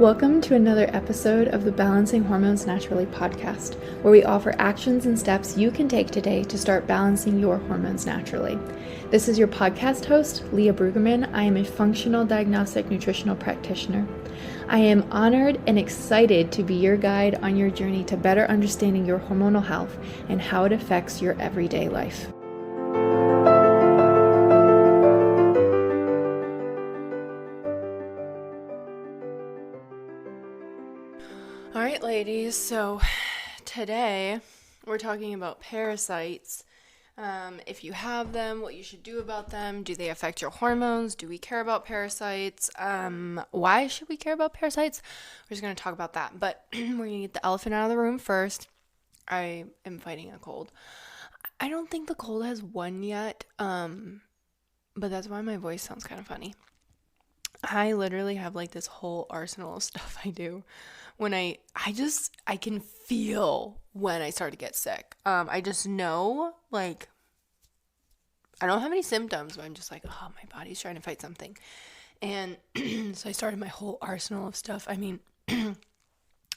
Welcome to another episode of the Balancing Hormones Naturally podcast, where we offer actions and steps you can take today to start balancing your hormones naturally. This is your podcast host, Leah Brueggemann. I am a functional diagnostic nutritional practitioner. I am honored and excited to be your guide on your journey to better understanding your hormonal health and how it affects your everyday life. All right, ladies, so today we're talking about parasites. If you have them, what you should do about them. Do they affect your hormones? Do we care about parasites? Why should we care about parasites? We're just going to talk about that, but we're going to get the elephant out of the room first. I am fighting a cold. I don't think the cold has won yet, but that's why my voice sounds kind of funny. I literally have like this whole arsenal of stuff I do when I can feel when I start to get sick. I just know, like, I don't have any symptoms, but I'm just like, oh, my body's trying to fight something. And so I started my whole arsenal of stuff. I mean, I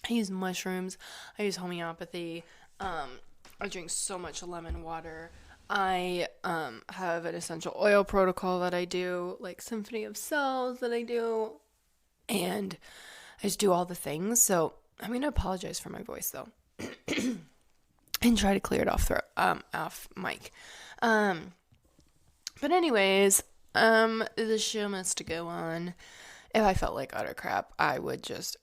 use mushrooms. I use homeopathy. I drink so much lemon water. I have an essential oil protocol that I do, like symphony of cells that I do, and I just do all the things. So I'm going to apologize for my voice, though, and try to clear it off mic. But anyways, the show must go on. If I felt like utter crap, I would just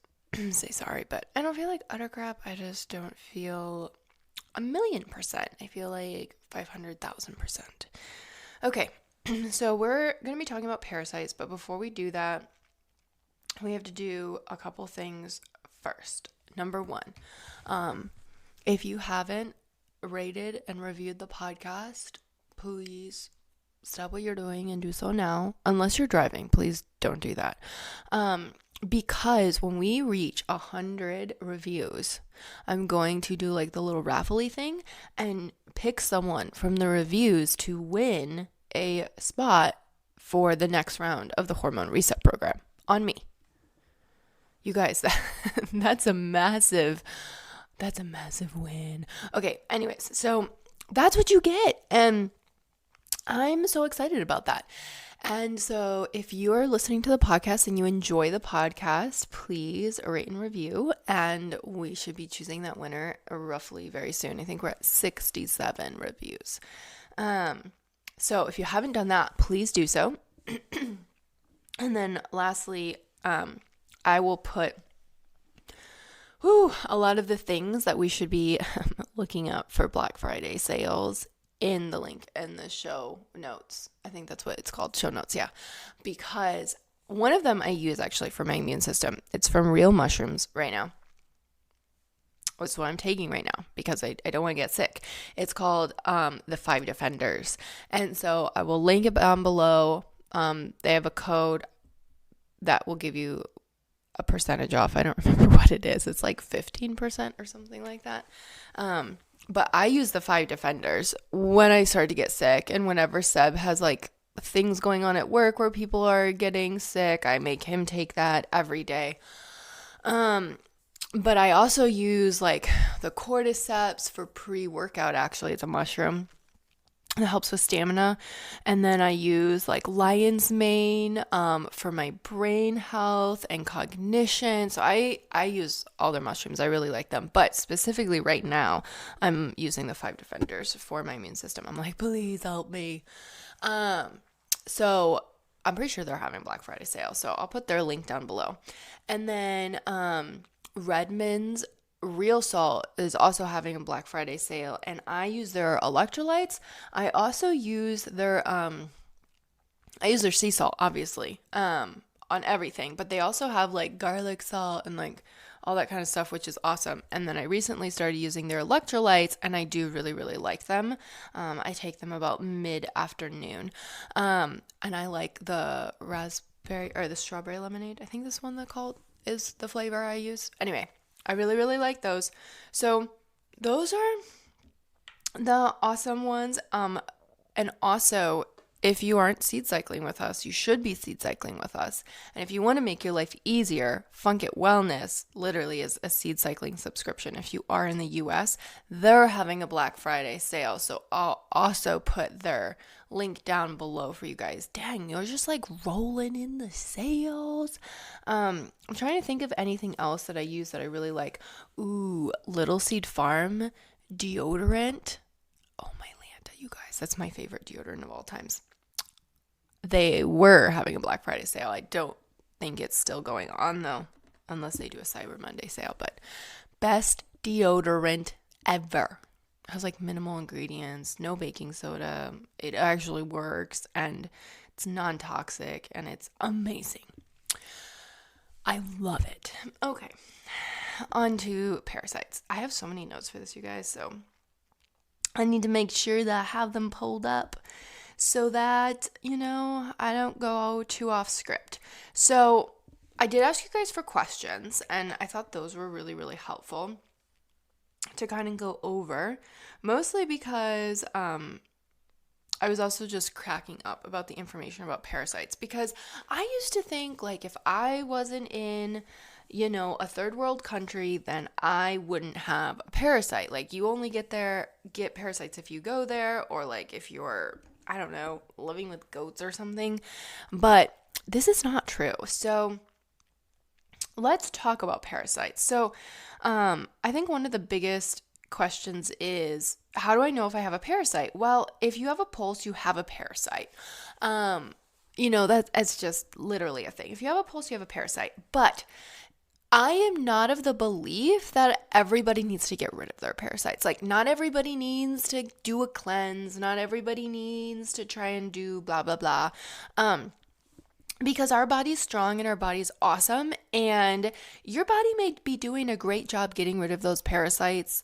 say sorry, but I don't feel like utter crap. I just don't feel 1,000,000%. I feel like 500,000%. Okay, so we're going to be talking about parasites, but before we do that, we have to do a couple things first. Number one, if you haven't rated and reviewed the podcast, please stop what you're doing and do so now. Unless you're driving, please don't do that. Because when we reach 100 reviews, I'm going to do like the little raffle-y thing and pick someone from the reviews to win a spot for the next round of the hormone reset program on me. You guys, that's a massive win. Okay, anyways, so that's what you get. And I'm so excited about that. And so if you're listening to the podcast and you enjoy the podcast, please rate and review. And we should be choosing that winner roughly very soon. I think we're at 67 reviews. So if you haven't done that, please do so. And then lastly, I will put a lot of the things that we should be looking up for Black Friday sales in the link in the show notes. I think that's what it's called, show notes, yeah. Because one of them I use actually for my immune system. It's from Real Mushrooms right now. That's what I'm taking right now because I don't want to get sick. It's called the 5 Defenders. And so I will link it down below. They have a code that will give you a percentage off. I don't remember what it is. It's like 15% or something like that. But I use the 5 Defenders when I start to get sick, and whenever Seb has like things going on at work where people are getting sick, I make him take that every day. But I also use like the cordyceps for pre-workout. Actually, it's a mushroom that helps with stamina. And then I use like lion's mane for my brain health and cognition. So I use all their mushrooms. I really like them. But specifically right now, I'm using the 5 Defenders for my immune system. I'm like, please help me. So I'm pretty sure they're having Black Friday sale. So I'll put their link down below. And then Redmond's Real Salt is also having a Black Friday sale, and I use their electrolytes. I also use their sea salt, obviously, on everything, but they also have like garlic salt and like all that kind of stuff, which is awesome. And then I recently started using their electrolytes, and I do really, really like them. I take them about mid-afternoon, and I like the raspberry or the strawberry lemonade. I think this one is the flavor I use. Anyway, I really, really like those. So those are the awesome ones. And also, if you aren't seed cycling with us, you should be seed cycling with us. And if you want to make your life easier, Funk It Wellness literally is a seed cycling subscription. If you are in the US, they're having a Black Friday sale. So I'll also put their link down below for you guys. Dang, you're just like rolling in the sales. I'm trying to think of anything else that I use that I really like. Ooh, Little Seed Farm deodorant. Oh my Lanta, you guys, that's my favorite deodorant of all times. They were having a Black Friday sale. I don't think it's still going on though, unless they do a Cyber Monday sale. But best deodorant ever. It has like minimal ingredients, no baking soda. It actually works and it's non-toxic and it's amazing. I love it. Okay, on to parasites. I have so many notes for this, you guys, so I need to make sure that I have them pulled up so that, I don't go too off script. So I did ask you guys for questions, and I thought those were really, really helpful to kind of go over, mostly because I was also just cracking up about the information about parasites, because I used to think like if I wasn't in a third world country, then I wouldn't have a parasite. Like you only get parasites if you go there, or like if you're, I don't know, living with goats or something. But this is not true. So let's talk about parasites. So I think one of the biggest questions is, how do I know if I have a parasite? Well, if you have a pulse, you have a parasite. That's just literally a thing. If you have a pulse, you have a parasite. But I am not of the belief that everybody needs to get rid of their parasites. Like, not everybody needs to do a cleanse. Not everybody needs to try and do blah, blah, blah. Because our body's strong and our body's awesome. And your body may be doing a great job getting rid of those parasites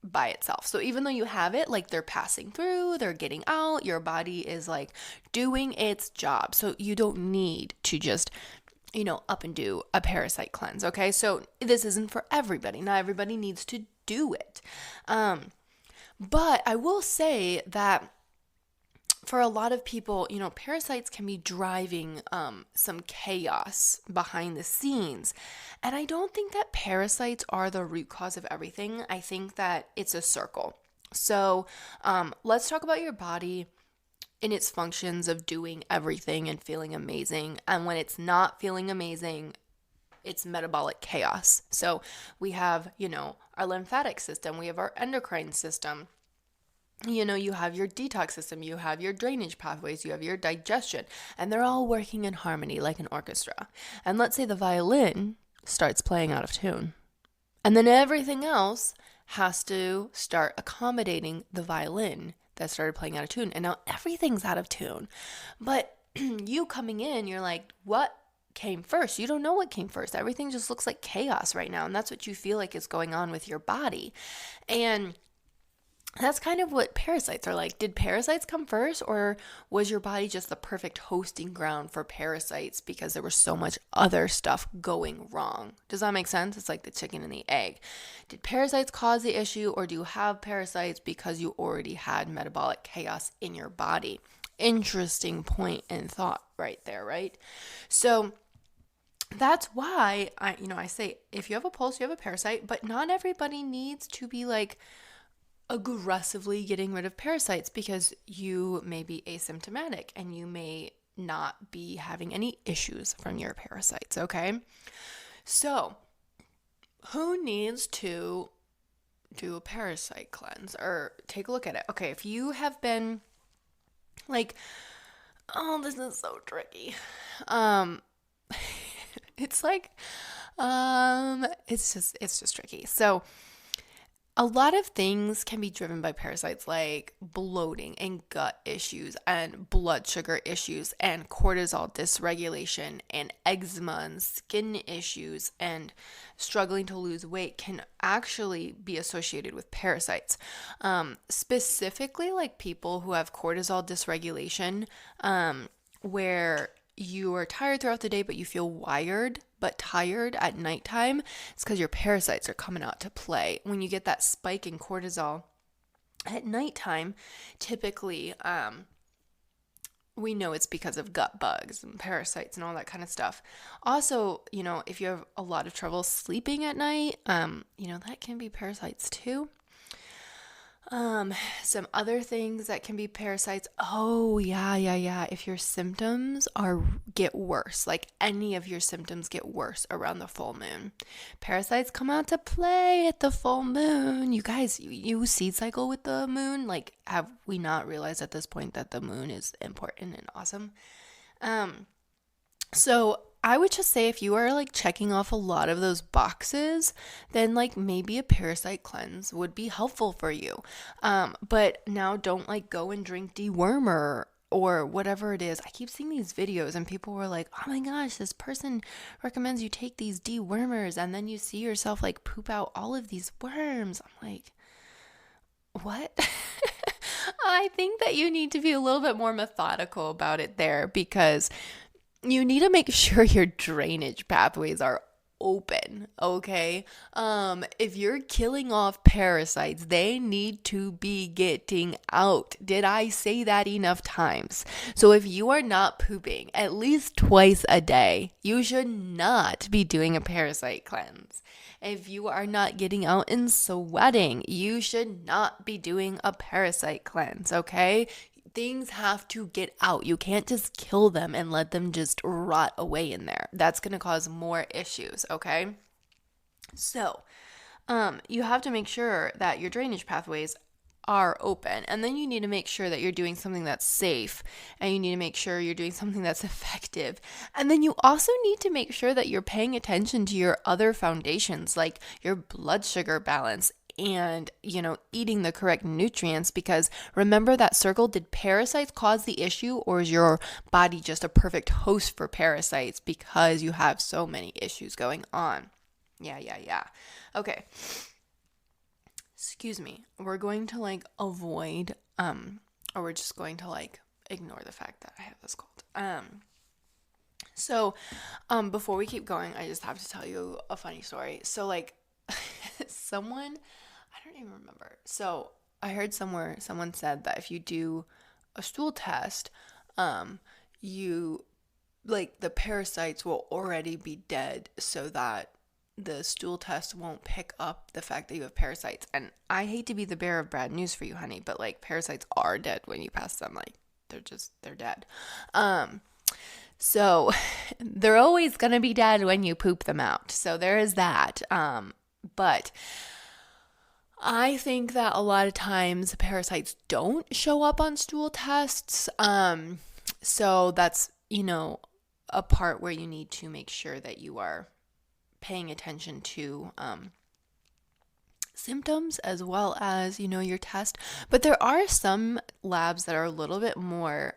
by itself. So even though you have it, like they're passing through, they're getting out, your body is like doing its job. So you don't need to just up and do a parasite cleanse, okay? So this isn't for everybody. Not everybody needs to do it. But I will say that for a lot of people, parasites can be driving some chaos behind the scenes. And I don't think that parasites are the root cause of everything. I think that it's a circle. So let's talk about your body in its functions of doing everything and feeling amazing. And when it's not feeling amazing, it's metabolic chaos. So we have, our lymphatic system, we have our endocrine system. You have your detox system, you have your drainage pathways, you have your digestion, and they're all working in harmony like an orchestra. And let's say the violin starts playing out of tune. And then everything else has to start accommodating the violin that started playing out of tune. And now everything's out of tune. But you coming in, you're like, what came first? You don't know what came first. Everything just looks like chaos right now. And that's what you feel like is going on with your body. And that's kind of what parasites are like. Did parasites come first, or was your body just the perfect hosting ground for parasites because there was so much other stuff going wrong? Does that make sense? It's like the chicken and the egg. Did parasites cause the issue, or do you have parasites because you already had metabolic chaos in your body? Interesting point and thought right there, right? So that's why I say if you have a pulse, you have a parasite, but not everybody needs to be like aggressively getting rid of parasites, because you may be asymptomatic and you may not be having any issues from your parasites, okay? So, who needs to do a parasite cleanse or take a look at it? Okay, if you have been like, oh, this is so tricky. It's like, it's just tricky. So, a lot of things can be driven by parasites, like bloating and gut issues and blood sugar issues and cortisol dysregulation and eczema and skin issues and struggling to lose weight can actually be associated with parasites. Specifically, like people who have cortisol dysregulation, where you are tired throughout the day, but you feel wired but tired at nighttime. It's because your parasites are coming out to play. When you get that spike in cortisol at nighttime, typically we know it's because of gut bugs and parasites and all that kind of stuff. Also, if you have a lot of trouble sleeping at night, that can be parasites too. Some other things that can be parasites. Oh, yeah. If your symptoms get worse, like any of your symptoms get worse around the full moon, parasites come out to play at the full moon. You guys, you seed cycle with the moon. Like, have we not realized at this point that the moon is important and awesome? So I would just say if you are like checking off a lot of those boxes, then like maybe a parasite cleanse would be helpful for you. But now don't like go and drink dewormer or whatever it is. I keep seeing these videos and people were like, oh my gosh, this person recommends you take these dewormers, and then you see yourself like poop out all of these worms. I'm like, what? I think that you need to be a little bit more methodical about it there, because you need to make sure your drainage pathways are open, okay? If you're killing off parasites, they need to be getting out. Did I say that enough times? So if you are not pooping at least twice a day, you should not be doing a parasite cleanse. If you are not getting out and sweating, you should not be doing a parasite cleanse, okay? Things have to get out. You can't just kill them and let them just rot away in there. That's going to cause more issues, okay? So, you have to make sure that your drainage pathways are open, and then you need to make sure that you're doing something that's safe, and you need to make sure you're doing something that's effective. And then you also need to make sure that you're paying attention to your other foundations, like your blood sugar balance and, eating the correct nutrients, because remember that circle, did parasites cause the issue, or is your body just a perfect host for parasites because you have so many issues going on? Yeah. Okay. Excuse me. We're going to like avoid, or we're just going to like ignore the fact that I have this cold. So, before we keep going, I just have to tell you a funny story. So like, someone, I don't even remember. So I heard someone said that if you do a stool test, you like the parasites will already be dead, so that the stool test won't pick up the fact that you have parasites. And I hate to be the bearer of bad news for you, honey, but like parasites are dead when you pass them. Like they're dead. So they're always gonna be dead when you poop them out. So there is that. But I think that a lot of times parasites don't show up on stool tests. So that's, a part where you need to make sure that you are paying attention to symptoms as well as, your test. But there are some labs that are a little bit more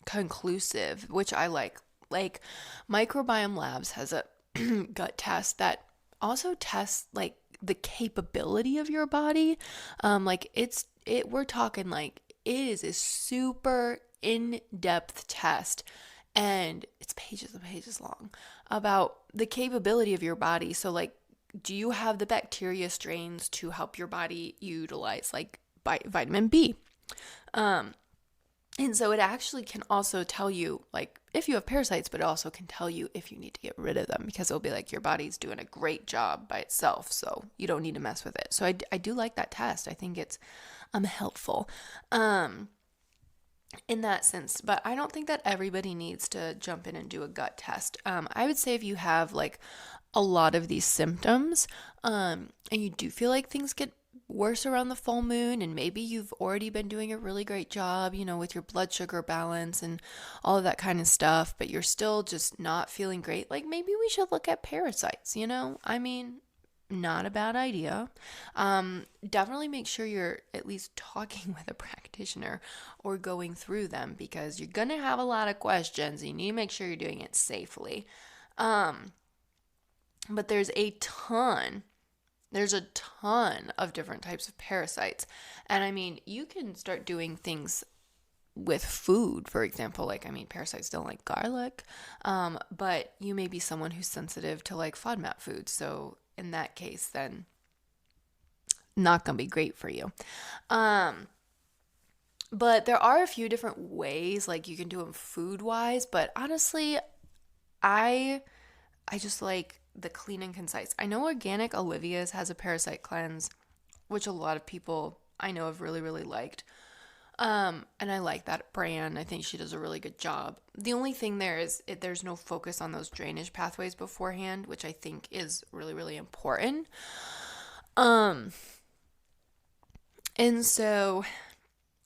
conclusive, which I like. Like Microbiome Labs has a gut test that also tests like the capability of your body. We're talking like it is a super in-depth test, and it's pages and pages long about the capability of your body. So like, do you have the bacteria strains to help your body utilize like vitamin B? And so it actually can also tell you like if you have parasites, but it also can tell you if you need to get rid of them, because it'll be like your body's doing a great job by itself, so you don't need to mess with it. So I do like that test. I think it's helpful in that sense, but I don't think that everybody needs to jump in and do a gut test. I would say if you have like a lot of these symptoms and you do feel like things get worse around the full moon, and maybe you've already been doing a really great job, with your blood sugar balance and all of that kind of stuff, but you're still just not feeling great, like maybe we should look at parasites, I mean, not a bad idea. Definitely make sure you're at least talking with a practitioner or going through them, because you're gonna have a lot of questions. You need to make sure you're doing it safely. But there's a ton of different types of parasites. And I mean, you can start doing things with food, for example. Like, I mean, parasites don't like garlic, but you may be someone who's sensitive to like FODMAP foods. So in that case, then not going to be great for you. But there are a few different ways, like you can do them food wise. But honestly, I I just like the clean and concise. I know Organic Olivia's has a parasite cleanse, which a lot of people I know have really, really liked. And I like that brand. I think she does a really good job. The only thing there is there's no focus on those drainage pathways beforehand, which I think is really, really important. Um, and so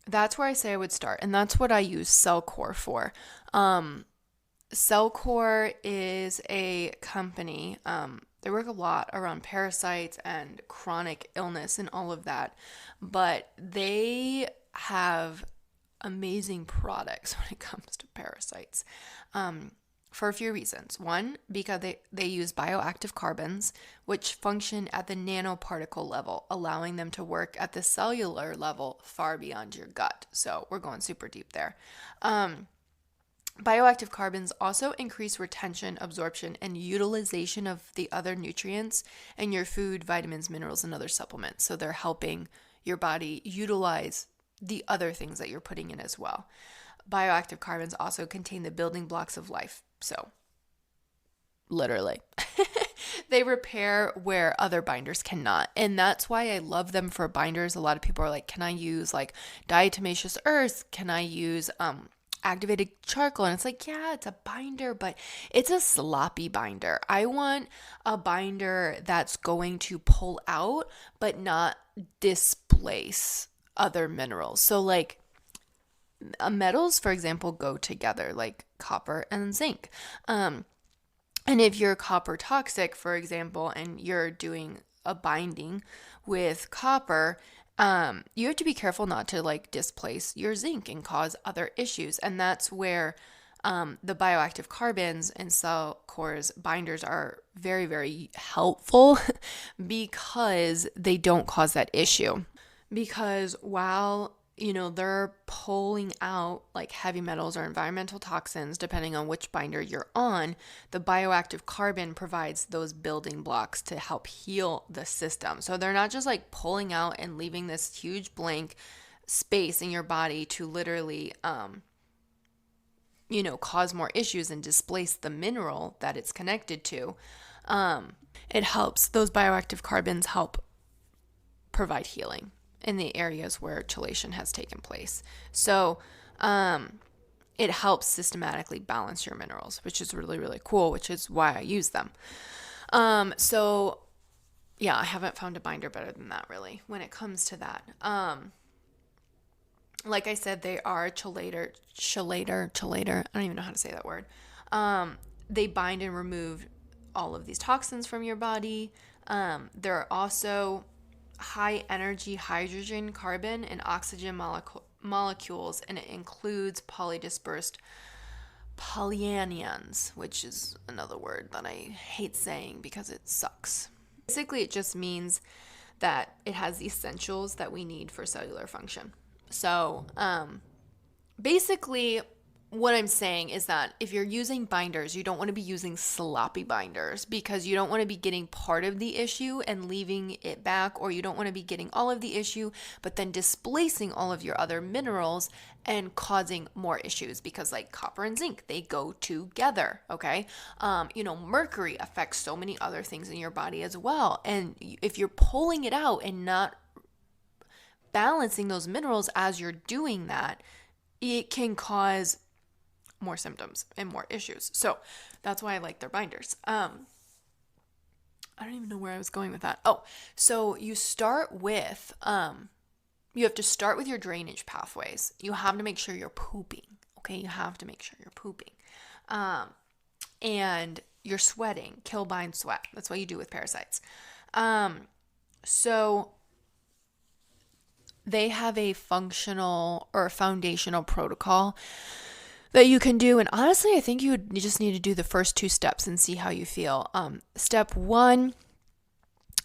that's where I say I would start, and that's what I use Cellcore for. Um, Cellcore is a company. They work a lot around parasites and chronic illness and all of that, but they have amazing products when it comes to parasites. Um, for a few reasons. One, because they use bioactive carbons, which function at the nanoparticle level, allowing them to work at the cellular level far beyond your gut. So we're going super deep there. Um, Bioactive carbons also increase retention, absorption, and utilization of the other nutrients in your food, vitamins, minerals, and other supplements. So they're helping your body utilize the other things that you're putting in as well. Bioactive carbons also contain the building blocks of life. So, literally, they repair where other binders cannot. And that's why I love them for binders. A lot of people are like, can I use like diatomaceous earth? Can I use activated charcoal? And it's like, yeah, it's a binder, but it's a sloppy binder. I want a binder that's going to pull out, but not displace other minerals. So like metals, for example, go together, like copper and zinc. And if you're copper toxic, for example, and you're doing a binding with copper, you have to be careful not to like displace your zinc and cause other issues. And that's where the bioactive carbons and cell cores binders are very, very helpful because they don't cause that issue. Because while they're pulling out like heavy metals or environmental toxins, depending on which binder you're on, the bioactive carbon provides those building blocks to help heal the system. So they're not just like pulling out and leaving this huge blank space in your body to literally, cause more issues and displace the mineral that it's connected to. It helps, those bioactive carbons help provide healing in the areas where chelation has taken place. So it helps systematically balance your minerals, which is really, really cool, which is why I use them. So yeah, I haven't found a binder better than that really when it comes to that. Like I said, they are chelator. I don't even know how to say that word. They bind and remove all of these toxins from your body. They're also high energy hydrogen, carbon, and oxygen molecules, and it includes polydispersed polyanions, which is another word that I hate saying because it sucks. Basically, it just means that it has the essentials that we need for cellular function. So, basically, what I'm saying is that if you're using binders, you don't want to be using sloppy binders because you don't want to be getting part of the issue and leaving it back, or you don't want to be getting all of the issue, but then displacing all of your other minerals and causing more issues because like copper and zinc, they go together. Okay. Mercury affects so many other things in your body as well. And if you're pulling it out and not balancing those minerals as you're doing that, it can cause more symptoms and more issues. So that's why I like their binders. I don't even know where I was going with that. Oh, so you start with, you have to start with your drainage pathways. You have to make sure you're pooping. Okay. You have to make sure you're pooping. And you're sweating, kill, bind, sweat. That's what you do with parasites. So they have a functional or foundational protocol that you can do. And honestly, I think you just need to do the first two steps and see how you feel. Step one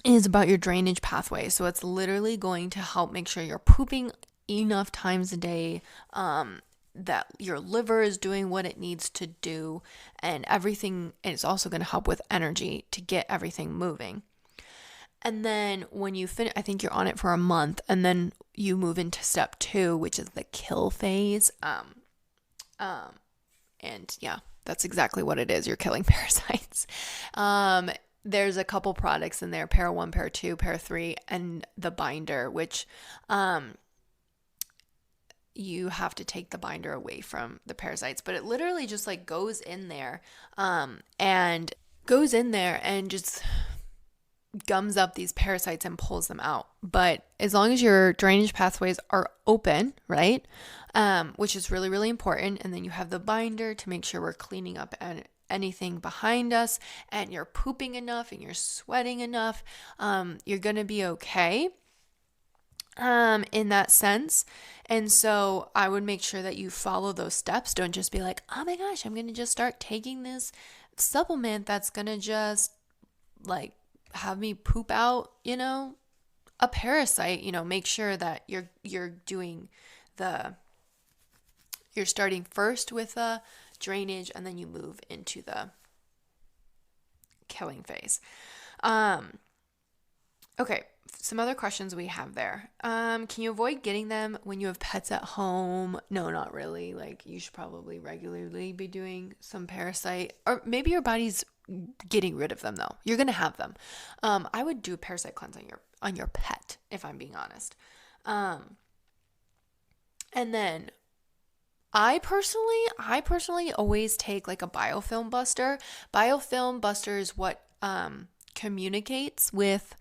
is about your drainage pathway. So it's literally going to help make sure you're pooping enough times a day, that your liver is doing what it needs to do, and everything. And it's also going to help with energy to get everything moving. And then when you finish, I think you're on it for a month, and then you move into step 2, which is the kill phase. And yeah, that's exactly what it is. You're killing parasites. There's a couple products in there, Para 1, Para 2, Para 3, and the binder, which you have to take the binder away from the parasites, but it literally just like goes in there and just gums up these parasites and pulls them out. But as long as your drainage pathways are open, right, which is really, really important, and then you have the binder to make sure we're cleaning up anything behind us, and you're pooping enough and you're sweating enough, you're going to be okay in that sense. And so I would make sure that you follow those steps. Don't just be like, oh my gosh, I'm going to just start taking this supplement that's going to just like have me poop out, a parasite. Make sure that you're starting first with a drainage, and then you move into the killing phase. Okay, some other questions we have there. Can you avoid getting them when you have pets at home? No, not really. Like, you should probably regularly be doing some parasite, or maybe your body's getting rid of them though. You're gonna have them. I would do a parasite cleanse on your pet, if I'm being honest. And then I personally always take like a biofilm buster. Biofilm buster is what communicates with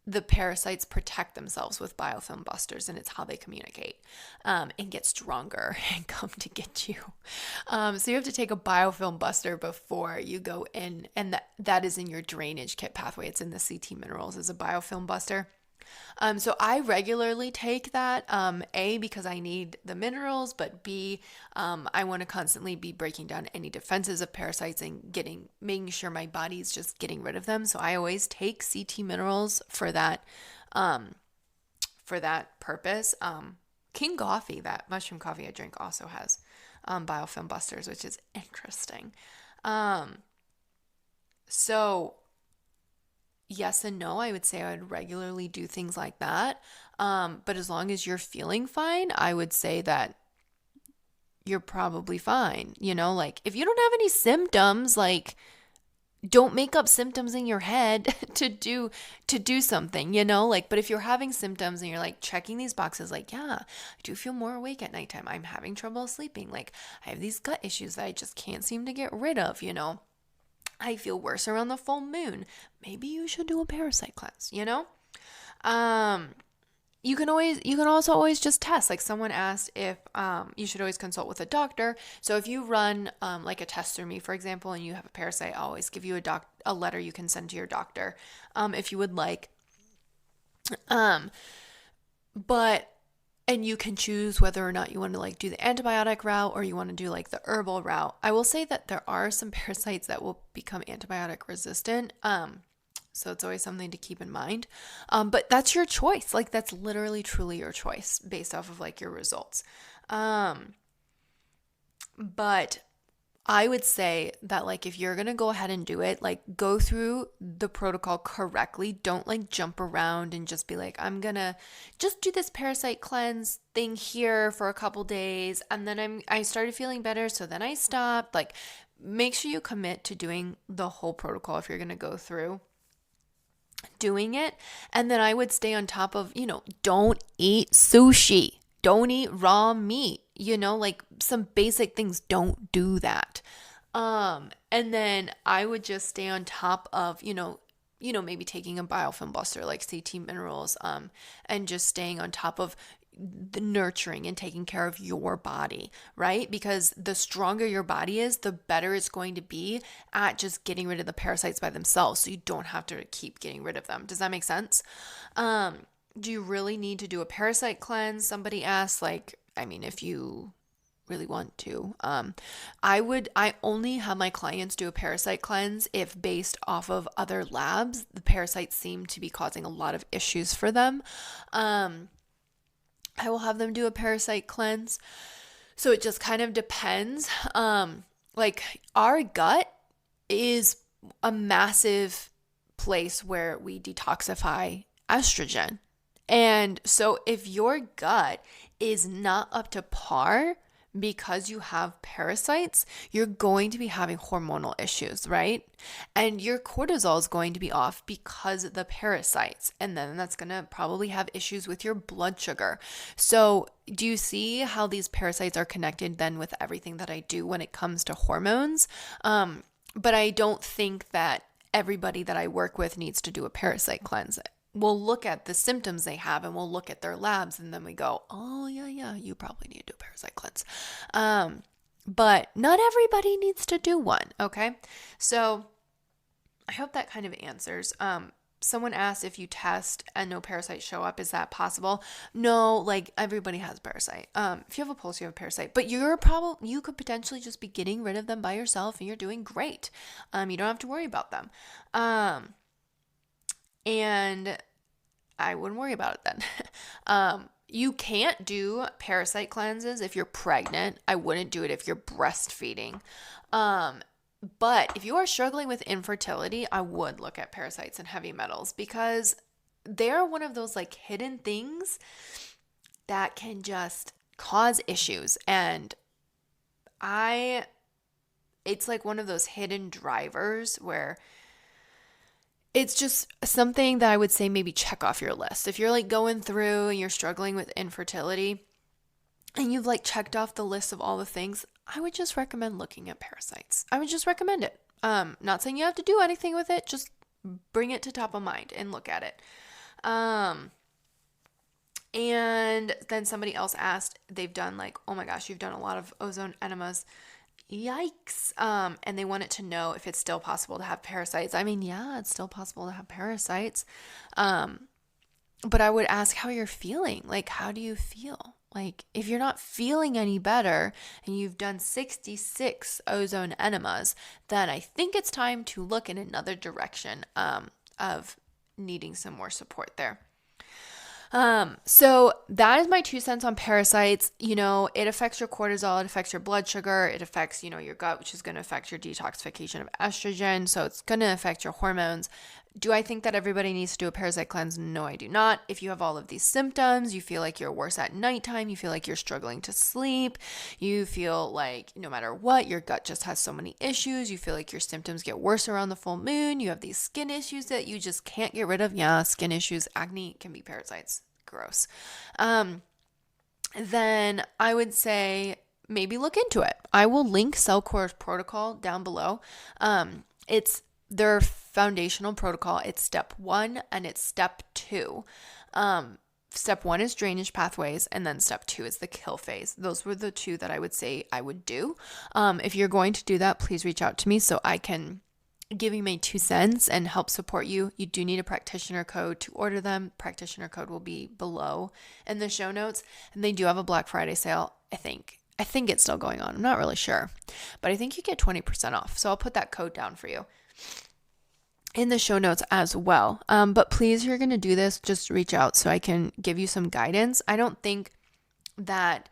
the parasites, protect themselves with biofilm busters, and it's how they communicate and get stronger and come to get you. So you have to take a biofilm buster before you go in, and that is in your drainage kit pathway. It's in the CT minerals as a biofilm buster. So I regularly take that, A, because I need the minerals, but B, I want to constantly be breaking down any defenses of parasites and making sure my body's just getting rid of them. So I always take CT minerals for that purpose. King Coffee, that mushroom coffee I drink, also has biofilm busters, which is interesting. So yes and no, I would say I would regularly do things like that. But as long as you're feeling fine, I would say that you're probably fine. Like if you don't have any symptoms, like don't make up symptoms in your head to do something, but if you're having symptoms and you're like checking these boxes, like, yeah, I do feel more awake at nighttime. I'm having trouble sleeping. Like I have these gut issues that I just can't seem to get rid of, I feel worse around the full moon. Maybe you should do a parasite cleanse, You can also always just test. Like someone asked if you should always consult with a doctor. So if you run like a test through me, for example, and you have a parasite, I'll always give you a letter you can send to your doctor if you would like. And you can choose whether or not you want to like do the antibiotic route or you want to do like the herbal route. I will say that there are some parasites that will become antibiotic resistant. So it's always something to keep in mind. But that's your choice. Like that's literally truly your choice based off of like your results. But I would say that like if you're going to go ahead and do it, like go through the protocol correctly. Don't like jump around and just be like, I'm going to just do this parasite cleanse thing here for a couple days and then I started feeling better, so then I stopped. Like make sure you commit to doing the whole protocol if you're going to go through doing it. And then I would stay on top of, don't eat sushi. Don't eat raw meat, like some basic things. Don't do that. And then I would just stay on top of, maybe taking a biofilm buster like CT minerals, and just staying on top of the nurturing and taking care of your body, right? Because the stronger your body is, the better it's going to be at just getting rid of the parasites by themselves. So you don't have to keep getting rid of them. Does that make sense? Do you really need to do a parasite cleanse? Somebody asked, if you really want to. I only have my clients do a parasite cleanse if based off of other labs, the parasites seem to be causing a lot of issues for them. I will have them do a parasite cleanse. So it just kind of depends. Like our gut is a massive place where we detoxify estrogen. And so if your gut is not up to par because you have parasites, you're going to be having hormonal issues, right? And your cortisol is going to be off because of the parasites. And then that's going to probably have issues with your blood sugar. So, do you see how these parasites are connected then with everything that I do when it comes to hormones? But I don't think that everybody that I work with needs to do a parasite cleanse. We'll look at the symptoms they have and we'll look at their labs and then we go, oh, yeah, you probably need to do a parasite cleanse. But not everybody needs to do one, okay? So I hope that kind of answers. Someone asked if you test and no parasites show up, is that possible? No, like everybody has parasite. If you have a pulse, you have a parasite, but you could potentially just be getting rid of them by yourself and you're doing great. You don't have to worry about them. And I wouldn't worry about it then. You can't do parasite cleanses if you're pregnant. I wouldn't do it if you're breastfeeding. But if you are struggling with infertility, I would look at parasites and heavy metals because they're one of those like hidden things that can just cause issues. And it's like one of those hidden drivers where it's just something that I would say maybe check off your list. If you're like going through and you're struggling with infertility and you've like checked off the list of all the things, I would just recommend looking at parasites. I would just recommend it. Not saying you have to do anything with it, just bring it to top of mind and look at it. And then somebody else asked, they've done like, oh my gosh, you've done a lot of ozone enemas. Yikes. And they wanted to know if it's still possible to have parasites. I mean, yeah, it's still possible to have parasites. But I would ask how you're feeling. Like, how do you feel? Like, if you're not feeling any better and you've done 66 ozone enemas, then I think it's time to look in another direction of needing some more support there. So that is my 2 cents on parasites. You know, it affects your cortisol, it affects your blood sugar, it affects, your gut, which is going to affect your detoxification of estrogen. So it's going to affect your hormones. Do I think that everybody needs to do a parasite cleanse? No, I do not. If you have all of these symptoms, you feel like you're worse at nighttime, you feel like you're struggling to sleep, you feel like no matter what, your gut just has so many issues, you feel like your symptoms get worse around the full moon, you have these skin issues that you just can't get rid of. Yeah, skin issues, acne can be parasites. Gross. Then I would say maybe look into it. I will link Cellcore's protocol down below. It's their foundational protocol. It's step 1 and it's step 2. Step 1 is drainage pathways, and then step 2 is the kill phase. Those were the 2 that I would say I would do. If you're going to do that, please reach out to me so I can give you my 2 cents and help support you. You do need a practitioner code to order them. Practitioner code will be below in the show notes. And they do have a Black Friday sale, I think. I think it's still going on. I'm not really sure. But I think you get 20% off. So I'll put that code down for you in the show notes as well. But please, if you're going to do this, just reach out so I can give you some guidance. I don't think that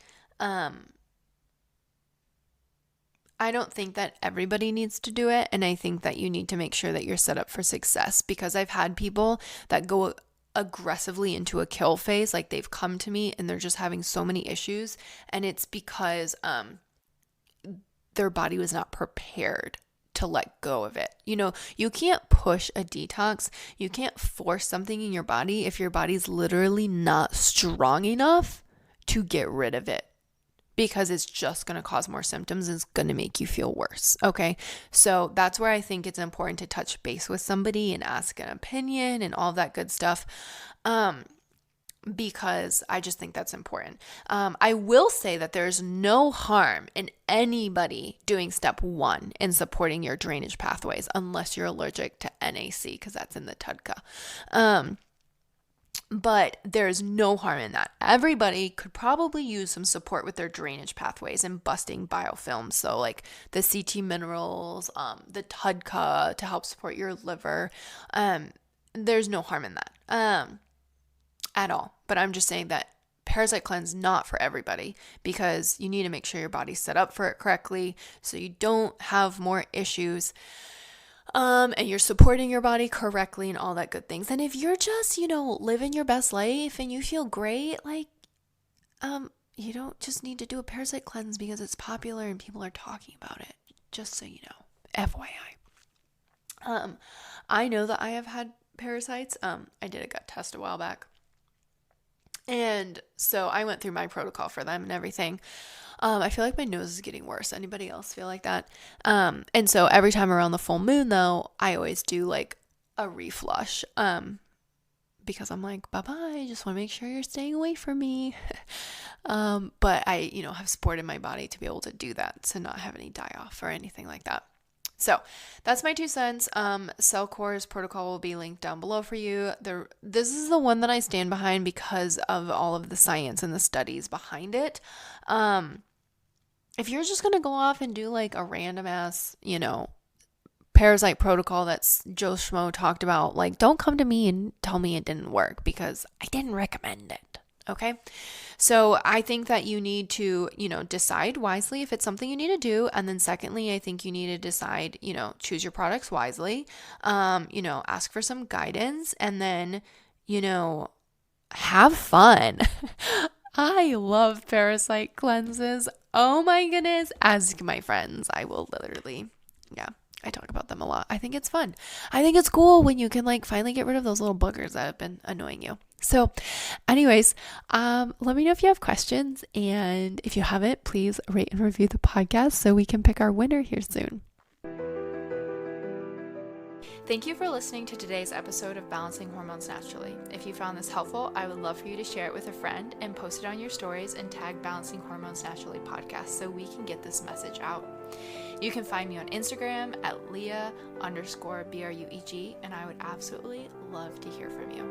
everybody needs to do it. And I think that you need to make sure that you're set up for success, because I've had people that go aggressively into a kill phase. Like, they've come to me and they're just having so many issues. And it's because their body was not prepared to let go of it. You can't push a detox. You can't force something in your body if your body's literally not strong enough to get rid of it, because it's just going to cause more symptoms. It's going to make you feel worse. Okay. So that's where I think it's important to touch base with somebody and ask an opinion and all that good stuff. Because I just think that's important. I will say that there's no harm in anybody doing step 1 and supporting your drainage pathways, unless you're allergic to NAC, because that's in the TUDCA. But there's no harm in that. Everybody could probably use some support with their drainage pathways and busting biofilms. So like the CT minerals, the TUDCA to help support your liver. There's no harm in that at all. But I'm just saying that parasite cleanse not for everybody, because you need to make sure your body's set up for it correctly so you don't have more issues. And you're supporting your body correctly and all that good things. And if you're just, living your best life and you feel great, like, you don't just need to do a parasite cleanse because it's popular and people are talking about it. Just so you know, FYI. I know that I have had parasites. I did a gut test a while back. And so I went through my protocol for them and everything. I feel like my nose is getting worse. Anybody else feel like that? And so every time around the full moon, though, I always do like a reflush. Because I'm like, bye-bye, just want to make sure you're staying away from me. But I, have supported my body to be able to do that, to not have any die off or anything like that. So that's my 2 cents. Cellcore's protocol will be linked down below for you. This is the one that I stand behind because of all of the science and the studies behind it. If you're just going to go off and do like a random ass, parasite protocol that's Joe Schmo talked about, like, don't come to me and tell me it didn't work because I didn't recommend it. Okay. So I think that you need to, decide wisely if it's something you need to do. And then secondly, I think you need to decide, choose your products wisely, ask for some guidance and then, have fun. I love parasite cleanses. Oh my goodness. Ask my friends. I will literally, I talk about them a lot. I think it's fun. I think it's cool when you can like finally get rid of those little boogers that have been annoying you. So anyways, let me know if you have questions. And if you haven't, please rate and review the podcast so we can pick our winner here soon. Thank you for listening to today's episode of Balancing Hormones Naturally. If you found this helpful, I would love for you to share it with a friend and post it on your stories and tag Balancing Hormones Naturally podcast so we can get this message out. You can find me on Instagram at Leah_BRUEG, and I would absolutely love to hear from you.